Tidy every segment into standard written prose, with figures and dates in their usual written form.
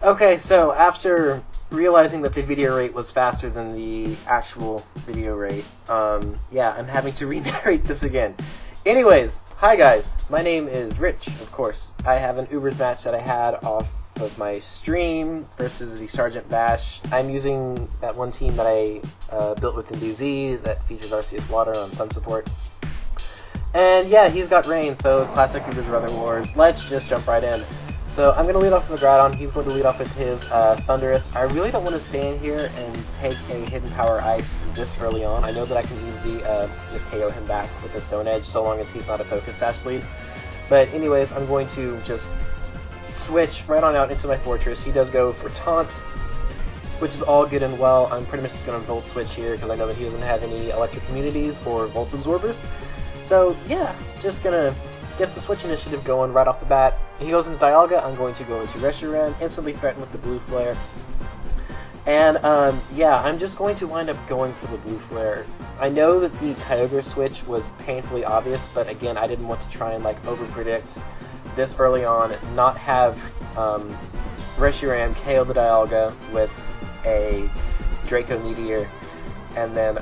Okay, so after realizing that the video rate was faster than the actual video rate, yeah, I'm having to re-narrate this again. Anyways, hi guys, my name is Rich, of course. I have an Ubers match that I had off of my stream versus the TheSGTBash. I'm using that one team that I built within BZ that features RCS Water on Sun support. And yeah, he's got rain, so classic Ubers Weather Wars. Let's just jump right in. So I'm going to lead off with Groudon, he's going to lead off with his Thundurus. I really don't want to stay in here and take a Hidden Power Ice this early on. I know that I can easily just KO him back with a Stone Edge so long as he's not a Focus Sash lead. But anyways, I'm going to just switch right on out into my Fortress. He does go for Taunt, which is all good and well. I'm pretty much just going to Volt Switch here because I know that he doesn't have any Electric Immunities or Volt Absorbers. So yeah, just going to gets the Switch initiative going right off the bat. He goes into Dialga, I'm going to go into Reshiram, instantly threatened with the Blue Flare. And yeah, I'm just going to wind up going for the Blue Flare. I know that the Kyogre switch was painfully obvious, but again, I didn't want to try and like over-predict this early on, not have Reshiram KO the Dialga with a Draco Meteor, and then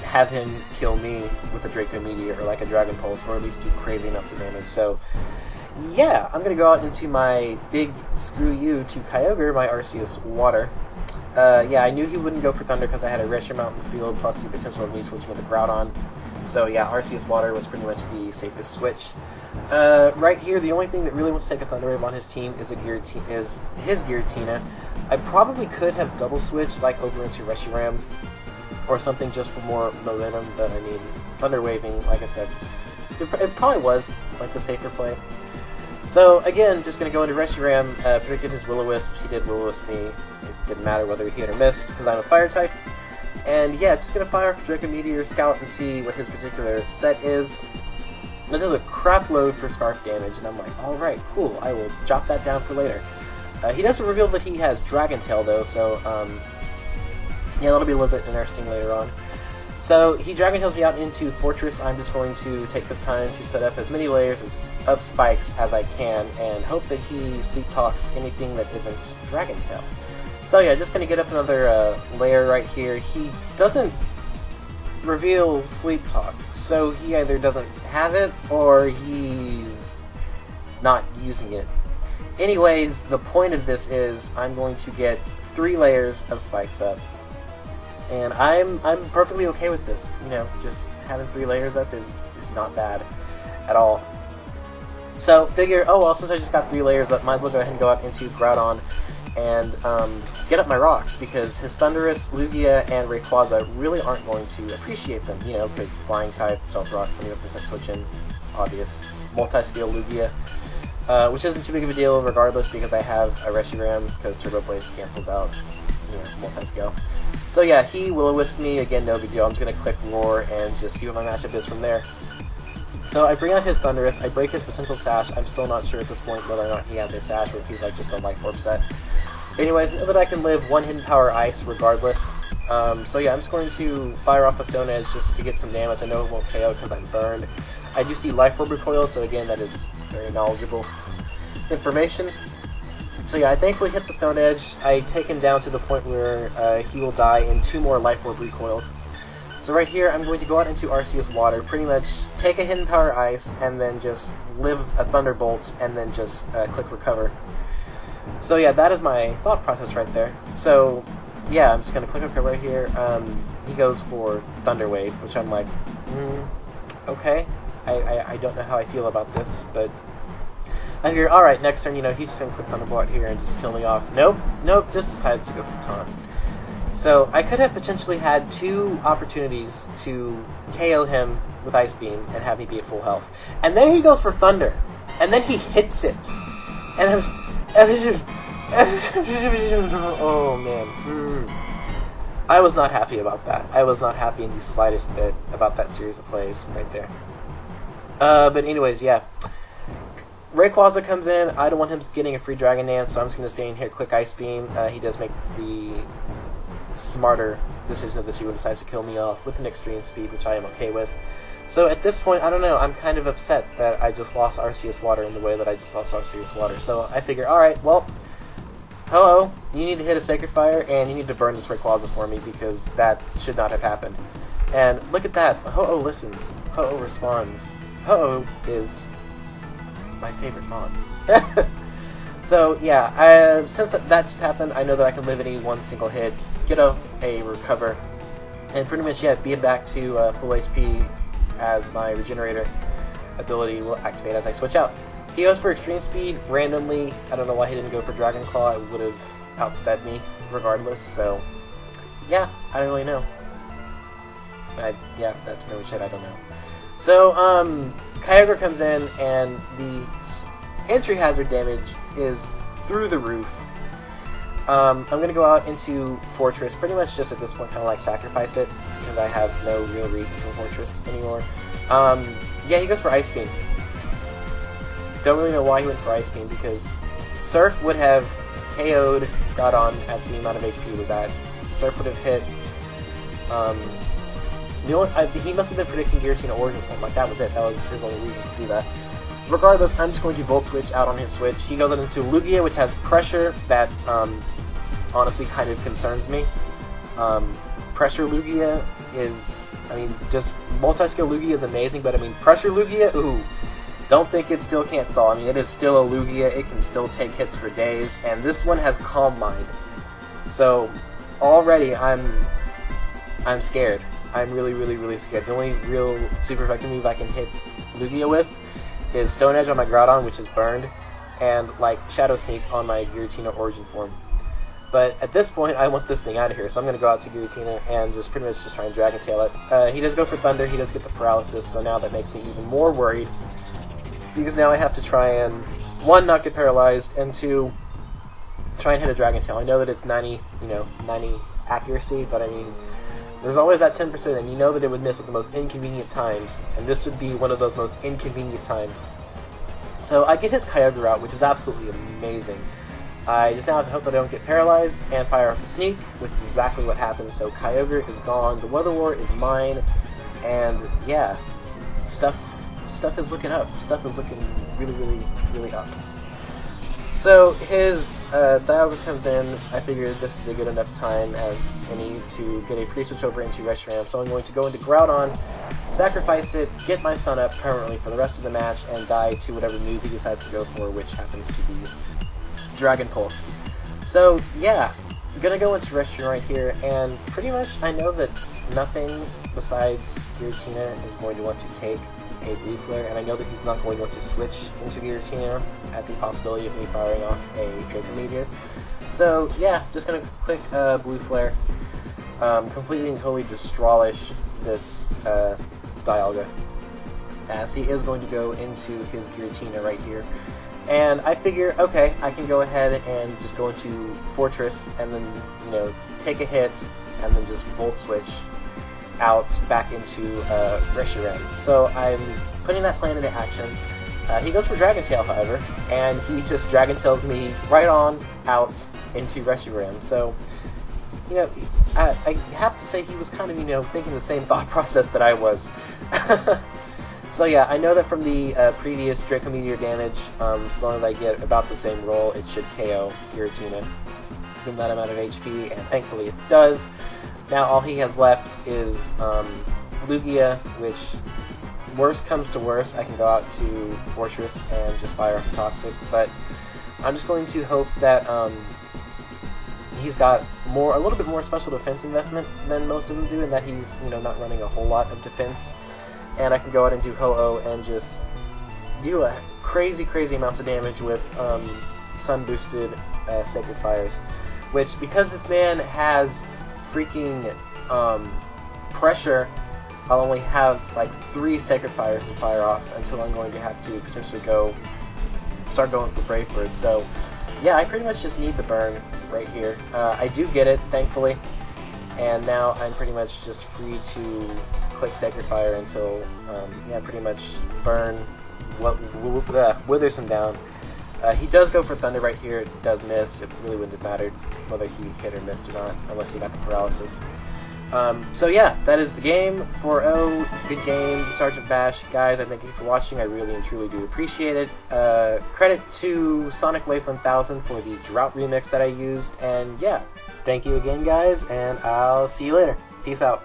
have him kill me with a Draco Meteor or like a Dragon Pulse, or at least do crazy amounts of damage. So yeah, I'm going to go out into my big screw you to Kyogre, my Arceus Water. Yeah, I knew he wouldn't go for Thunder because I had a Reshiram out in the field, plus the potential of me switching into Groudon. So yeah, Arceus Water was pretty much the safest switch. Right here, the only thing that really wants to take a Thunder Wave on his team is his Giratina. I probably could have double switched like over into Reshiram or something just for more momentum, but I mean, Thunder Waving, like I said, it probably was like the safer play. So again, just going to go into Reshiram, predicted his Will-O-Wisp, he did Will-O-Wisp me, it didn't matter whether he hit or missed, because I'm a Fire type. And yeah, just going to fire off Draco Meteor, Scout, and see what his particular set is. That does a crap load for Scarf damage, and I'm like, alright, cool, I will jot that down for later. He does reveal that he has Dragon Tail though, so yeah, that'll be a little bit interesting later on. So he Dragon Tails me out into Fortress. I'm just going to take this time to set up as many layers of spikes as I can and hope that he Sleep Talks anything that isn't Dragon Tail. So yeah, just going to get up another layer right here. He doesn't reveal Sleep Talk, so he either doesn't have it or he's not using it. Anyways, the point of this is I'm going to get 3 layers of spikes up. And I'm perfectly okay with this. You know, just having 3 layers up is not bad at all. So figure, oh well, since I just got 3 layers up, might as well go ahead and go out into Groudon and get up my rocks, because his Thundurus, Lugia, and Rayquaza really aren't going to appreciate them, you know, because Flying type, Stealth Rock, 21% switching, obvious, multi-scale Lugia, which isn't too big of a deal regardless because I have a Reshiram, because Turbo Blaze cancels out, you know, multi-scale. So yeah, he Will-O-Wisp me, again, no big deal. I'm just going to click Roar and just see what my matchup is from there. So I bring out his Thundurus, I break his potential Sash. I'm still not sure at this point whether or not he has a Sash or if he's like just a Life Orb set. Anyways, know that I can live 1 Hidden Power Ice regardless. So yeah, I'm just going to fire off a Stone Edge just to get some damage. I know it won't KO because I'm burned. I do see Life Orb recoil, so again, that is very knowledgeable information. So yeah, I thankfully hit the Stone Edge. I take him down to the point where he will die in 2 more Life Orb recoils. So right here, I'm going to go out into Arceus Water, pretty much take a Hidden Power Ice, and then just live a Thunderbolt, and then just click Recover. So yeah, that is my thought process right there. So yeah, I'm just going to click Recover right here. He goes for Thunder Wave, which I'm like, okay. I don't know how I feel about this, but I figure, alright, next turn, you know, he's just going to click Thunderbolt here and just kill me off. Nope, just decides to go for Taunt. So I could have potentially had 2 opportunities to KO him with Ice Beam and have me be at full health. And then he goes for Thunder. And then he hits it. And I'm oh man. I was not happy about that. I was not happy in the slightest bit about that series of plays right there. But anyways, yeah. Rayquaza comes in. I don't want him getting a free Dragon Dance, so I'm just going to stay in here, click Ice Beam. He does make the smarter decision of the 2 and decides to kill me off with an extreme speed, which I am okay with. So at this point, I don't know, I'm kind of upset that I just lost Arceus Water in the way that I just lost Arceus Water. So I figure, alright, well, Ho-Oh, you need to hit a Sacred Fire, and you need to burn this Rayquaza for me, because that should not have happened. And look at that. Ho-Oh listens. Ho-Oh responds. Ho-Oh is my favorite mon. So, yeah, since that just happened, I know that I can live any one single hit, get off a recover, and pretty much, yeah, be back to full HP as my regenerator ability will activate as I switch out. He goes for Extreme Speed randomly. I don't know why he didn't go for Dragon Claw. It would have outsped me regardless, so yeah, I don't really know. Yeah, that's pretty much it, I don't know. So, Kyogre comes in, and the entry hazard damage is through the roof. I'm going to go out into Fortress, pretty much just at this point kind of like sacrifice it, because I have no real reason for Fortress anymore. Yeah, he goes for Ice Beam. Don't really know why he went for Ice Beam, because Surf would have KO'd Groudon at the amount of HP he was at. Surf would have hit... he must have been predicting Giratina Origin Form, like that was it. That was his only reason to do that. Regardless, I'm just going to Volt Switch out on his switch. He goes into Lugia, which has Pressure that honestly kind of concerns me. Pressure Lugia is, I mean, just multi-skill Lugia is amazing, but I mean, Pressure Lugia, ooh, don't think it still can't stall. I mean, it is still a Lugia, it can still take hits for days, and this one has Calm Mind. So, already I'm scared. I'm really, really, really scared. The only real super effective move I can hit Lugia with is Stone Edge on my Groudon, which is burned, and like Shadow Sneak on my Giratina Origin Form. But at this point, I want this thing out of here, so I'm going to go out to Giratina and just pretty much just try and Dragon Tail it. He does go for Thunder, he does get the Paralysis, so now that makes me even more worried, because now I have to try and, 1, not get paralyzed, and 2, try and hit a Dragon Tail. I know that it's 90 accuracy, but I mean, there's always that 10%, and you know that it would miss at the most inconvenient times, and this would be one of those most inconvenient times. So I get his Kyogre out, which is absolutely amazing. I just now have to hope that I don't get paralyzed, and fire off a Sneak, which is exactly what happens. So Kyogre is gone, the Weather War is mine, and yeah, stuff is looking up. Stuff is looking really, really, really up. So his Dialga comes in. I figured this is a good enough time as any to get a free switch over into Reshiram. So I'm going to go into Groudon, sacrifice it, get my Sun up permanently for the rest of the match, and die to whatever move he decides to go for, which happens to be Dragon Pulse. So yeah, I'm gonna go into Reshiram right here, and pretty much I know that nothing besides Giratina is going to want to take a Blue Flare, and I know that he's not going to want to switch into Giratina at the possibility of me firing off a Draco Meteor. So yeah, just gonna click Blue Flare, completely and totally destroyish this Dialga, as he is going to go into his Giratina right here. And I figure, okay, I can go ahead and just go into Fortress, and then, you know, take a hit, and then just Volt Switch out back into Reshiram. So I'm putting that plan into action. He goes for Dragon Tail, however, and he just Dragon Tails me right on out into Reshiram. So, you know, I have to say he was kind of, you know, thinking the same thought process that I was. So yeah, I know that from the previous Draco Meteor damage, as long as I get about the same roll, it should KO Giratina from that amount of HP, and thankfully it does. Now all he has left is Lugia, which, worst comes to worst, I can go out to Fortress and just fire off a Toxic, but I'm just going to hope that he's got a little bit more special defense investment than most of them do, and that he's, you know, not running a whole lot of defense, and I can go out and do Ho-Oh and just do a crazy amounts of damage with Sun boosted Sacred Fires, which, because this man has freaking Pressure, I'll only have like 3 Sacred Fires to fire off until I'm going to have to potentially start going for Brave Bird. So yeah, I pretty much just need the burn right here. I do get it, thankfully, and now I'm pretty much just free to click Sacred Fire until, yeah, pretty much burn, withers him down. He does go for Thunder right here, it does miss. It really wouldn't have mattered whether he hit or missed or not, unless he got the Paralysis. So yeah, that is the game. 4-0, good game, the Sergeant Bash. Guys, I thank you for watching. I really and truly do appreciate it. Credit to Sonic Wave 1000 for the Drought remix that I used. And yeah, thank you again, guys, and I'll see you later. Peace out.